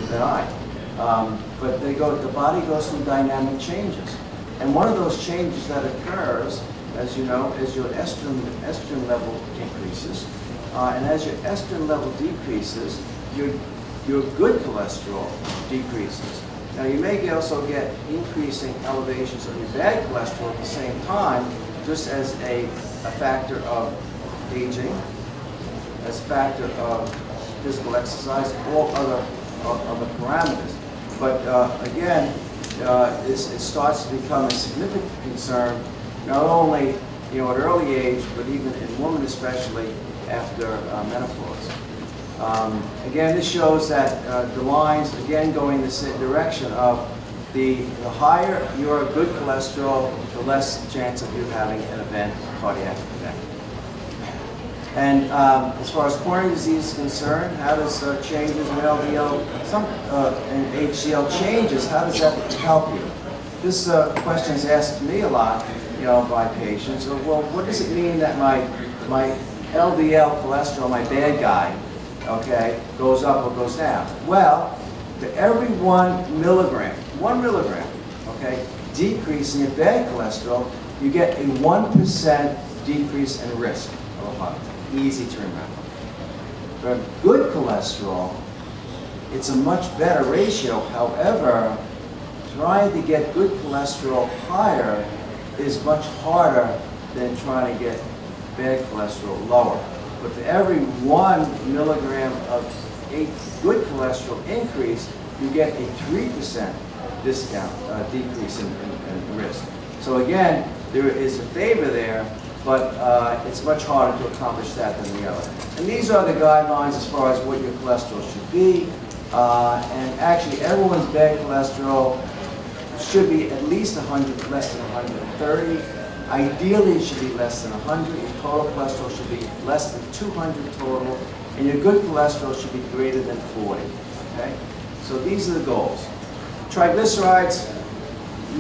benign. But the body goes through dynamic changes. And one of those changes that occurs, as you know, is your estrogen level decreases. And as your estrogen level decreases, your good cholesterol decreases. Now you may also get increasing elevations of your bad cholesterol at the same time, just as a factor of aging, as a factor of physical exercise, all other parameters. But again, it starts to become a significant concern, not only at early age, but even in women especially after menopause. Again, this shows that the lines, again, going the same direction of the higher your good cholesterol, the less chance of you having an event, a cardiac event. And as far as coronary disease is concerned, how does changes in LDL and HDL changes, how does that help you? This question is asked to me a lot, by patients. Well, what does it mean that my LDL cholesterol, my bad guy, okay, goes up or goes down? Well, for every 1 milligram, okay, decrease in your bad cholesterol, you get a 1% decrease in risk of a heart. Easy to remember. For good cholesterol, it's a much better ratio. However, trying to get good cholesterol higher is much harder than trying to get bad cholesterol lower. But for every 1 milligram of good cholesterol increase, you get a 3% discount, decrease in risk. So again, there is a favor there, but it's much harder to accomplish that than the other. And these are the guidelines as far as what your cholesterol should be. And actually, everyone's bad cholesterol should be at least 100, less than 130. Ideally, it should be less than 100. Your total cholesterol should be less than 200 total. And your good cholesterol should be greater than 40. Okay? So these are the goals. Triglycerides,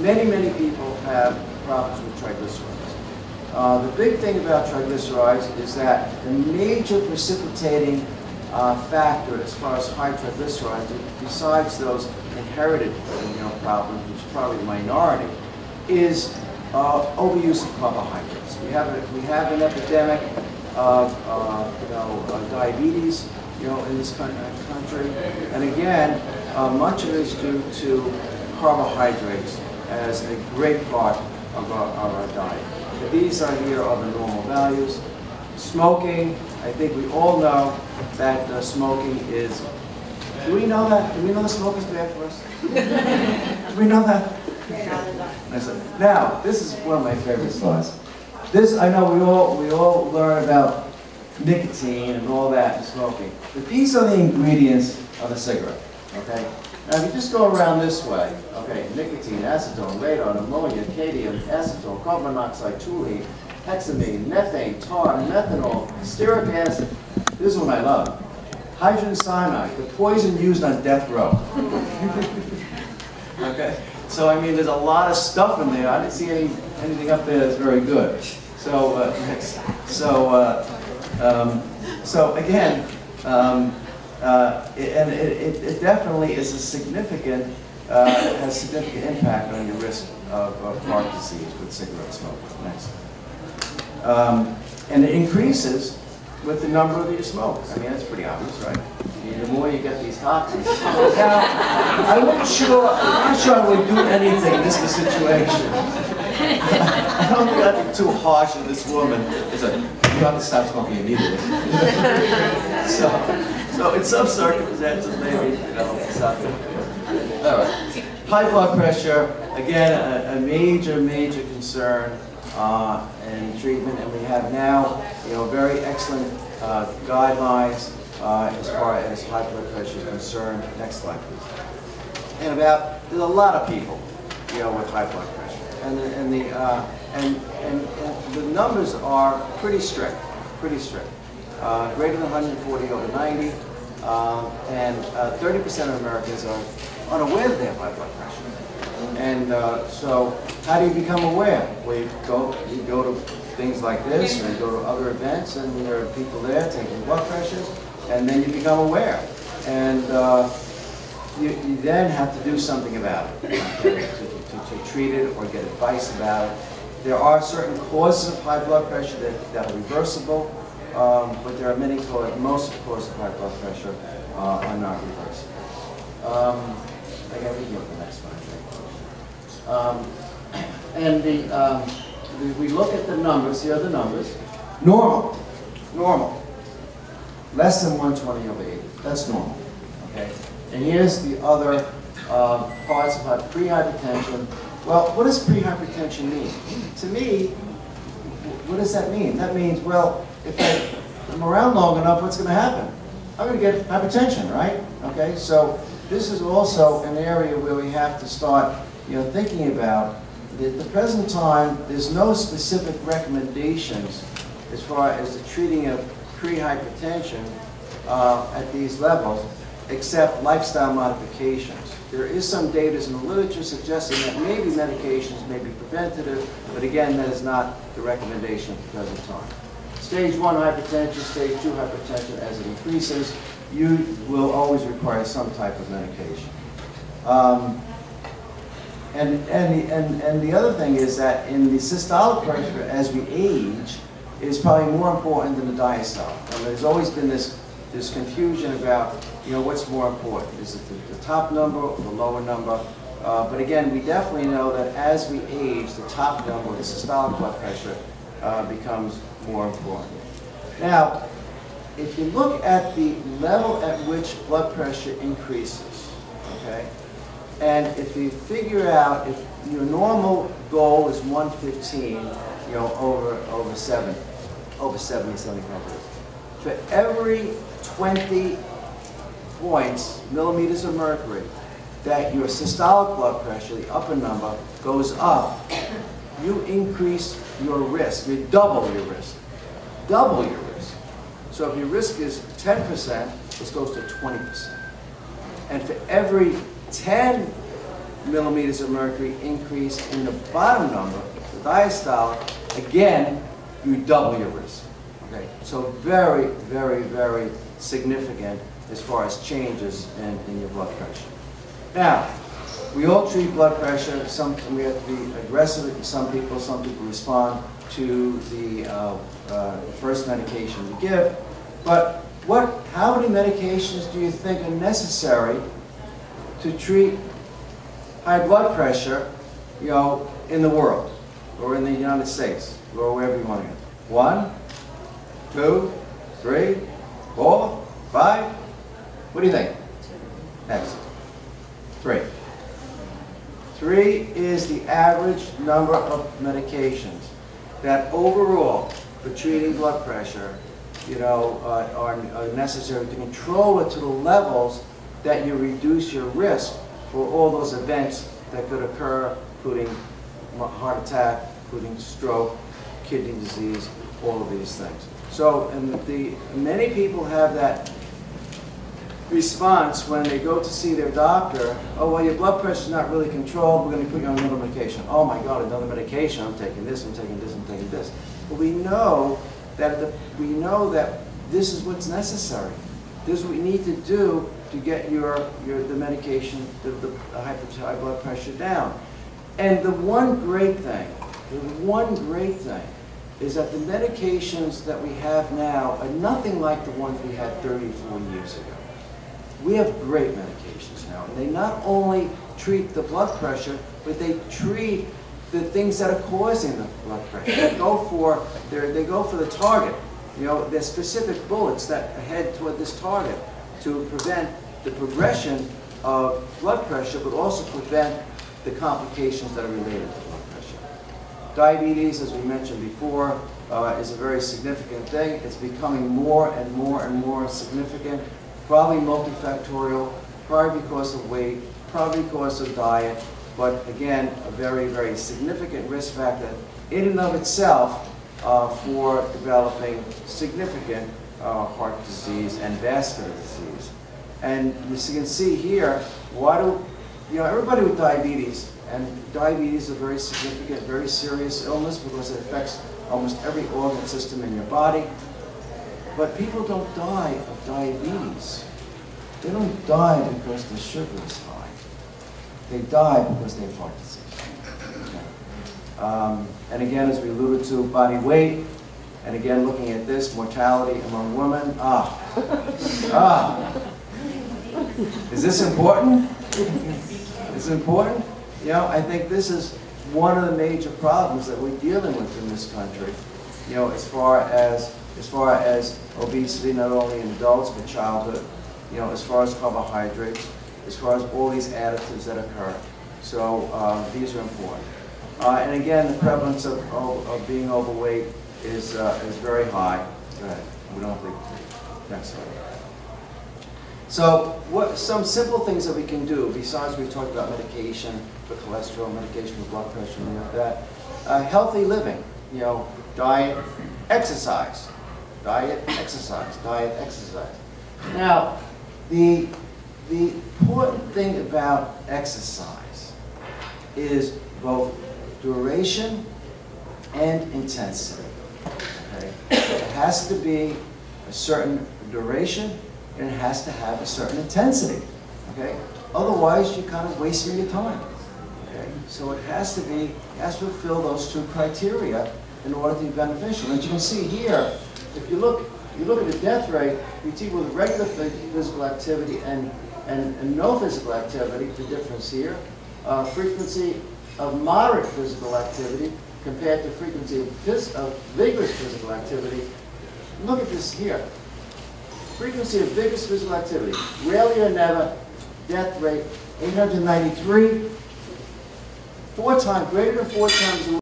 many people have problems with triglycerides. The big thing about triglycerides is that the major precipitating factor as far as high triglycerides, besides those inherited problems, which is probably the minority, is overuse of carbohydrates. We have an epidemic of diabetes in this country, and again, much of it is due to carbohydrates as a great part of our diet. These here are the normal values. Smoking, I think we all know that smoking is, do we know that? Do we know that smoking is bad for us? Do we know that? Now, this is one of my favorite slides. This, I know we all learn about nicotine and all that in smoking, but these are the ingredients of a cigarette, okay? Now, if you just go around this way, okay, nicotine, acetone, radon, ammonia, cadmium, acetone, carbon monoxide, toluene, hexamine, methane, tar, methanol, stearic acid. This is one I love. Hydrogen cyanide, the poison used on death row. Okay, so I mean, there's a lot of stuff in there. I didn't see anything up there that's very good. So, so again. And it definitely is a significant, has significant impact on your risk of heart disease with cigarette smoking. Next. And it increases with the number that you smoke. I mean, that's pretty obvious, right? The more you get these toxins. Now, I'm not sure I would do anything in this situation. I don't think I'd be too harsh on this woman. It's like, you have to stop smoking immediately. So in some circumstances, maybe, something. All right. High blood pressure, again, a major concern in treatment, and we have now, very excellent guidelines as far as high blood pressure is concerned. Next slide, please. And there's a lot of people, with high blood pressure, and the numbers are pretty strict, greater than 140 over 90. And 30% of Americans are unaware that they have high blood pressure. And so, how do you become aware? Well, you go to things like this, or you go to other events, and there are people there taking blood pressures, and then you become aware. And you then have to do something about it, okay, to treat it or get advice about it. There are certain causes of high blood pressure that are reversible, but there are many causes, most of the causes of high blood pressure are not reversible. I got to begin with the next one, I think. We look at the numbers, here are the numbers. Normal. Less than 120/80, that's normal, okay? And here's the other parts of pre-hypertension. Well, what does pre-hypertension mean? To me, what does that mean? That means, well, if I'm around long enough, what's going to happen? I'm going to get hypertension, right? Okay, so this is also an area where we have to start, thinking about. At the present time, there's no specific recommendations as far as the treating of pre-hypertension at these levels, except lifestyle modifications. There is some data in the literature suggesting that maybe medications may be preventative, but again, that is not the recommendation at the present time. Stage 1 hypertension, stage 2 hypertension, as it increases, you will always require some type of medication. And the other thing is that in the systolic pressure, as we age, is probably more important than the diastolic. And there's always been this confusion about, what's more important. Is it the top number or the lower number? But again, we definitely know that as we age, the top number, the systolic blood pressure, becomes more important. Now, if you look at the level at which blood pressure increases, okay, and if you figure out if your normal goal is 115, over 70, 75. For every 20 points, millimeters of mercury, that your systolic blood pressure, the upper number, goes up, you increase your risk. You double your risk. Double your risk. So if your risk is 10%, this goes to 20%. And for every 10 millimeters of mercury increase in the bottom number, the diastolic, again, you double your risk. Okay, so very, very, very significant as far as changes in your blood pressure. Now, we all treat blood pressure. We have to be aggressive in some people respond to the first medication we give. But how many medications do you think are necessary to treat high blood pressure, in the world, or in the United States, or wherever you want to go? 1, 2, 3, 4, 5? What do you think? Next. 3. 3 is the average number of medications that overall, for treating blood pressure, are necessary to control it to the levels that you reduce your risk for all those events that could occur, including heart attack, including stroke, kidney disease, all of these things. So, many people have that response when they go to see their doctor. Oh, well, your blood pressure is not really controlled. We're going to put you on another medication. Oh my God, another medication. I'm taking this. I'm taking this. I'm taking this. But we know that this is what's necessary. This is what we need to do to get the medication, the high blood pressure down. And the one great thing is that the medications that we have now are nothing like the ones we had 30 or 40 years ago. We have great medications now, and they not only treat the blood pressure, but they treat the things that are causing the blood pressure. They go for the target. There's specific bullets that head toward this target to prevent the progression of blood pressure, but also prevent the complications that are related to blood pressure. Diabetes, as we mentioned before, is a very significant thing. It's becoming more and more and more significant, probably multifactorial, probably because of weight, probably because of diet, but again, a very, very significant risk factor in and of itself for developing significant heart disease and vascular disease. And as you can see here, everybody with diabetes, and diabetes is a very significant, very serious illness because it affects almost every organ system in your body. But people don't die of diabetes. they don't die because the sugar is high. They die because they have heart disease. Okay. And again, as we alluded to, body weight, and again, looking at this, mortality among women. Is this important? Is it important? You know, I think this is one of the major problems that we're dealing with in this country. You know, as far as obesity, not only in adults but childhood. You know, as far as carbohydrates, as far as all these additives that occur. So these are important. And again, the prevalence of being overweight is very high. Go ahead. We don't think. Next slide. So some simple things that we can do, besides we talked about medication for cholesterol, medication for blood pressure, and like that. Healthy living, you know, diet, exercise. Diet, exercise, diet, exercise. Now, the important thing about exercise is both duration and intensity. Okay? It has to be a certain duration, and it has to have a certain intensity. Okay? Otherwise, you're kind of wasting your time. Okay? So it has to fulfill those two criteria in order to be beneficial. As you can see here, if you look at the death rate, you see with regular physical activity and no physical activity, the difference here, frequency of moderate physical activity compared to frequency of vigorous physical activity. Look at this here. Frequency of vigorous physical activity, rarely or never, death rate 893, greater than 4 times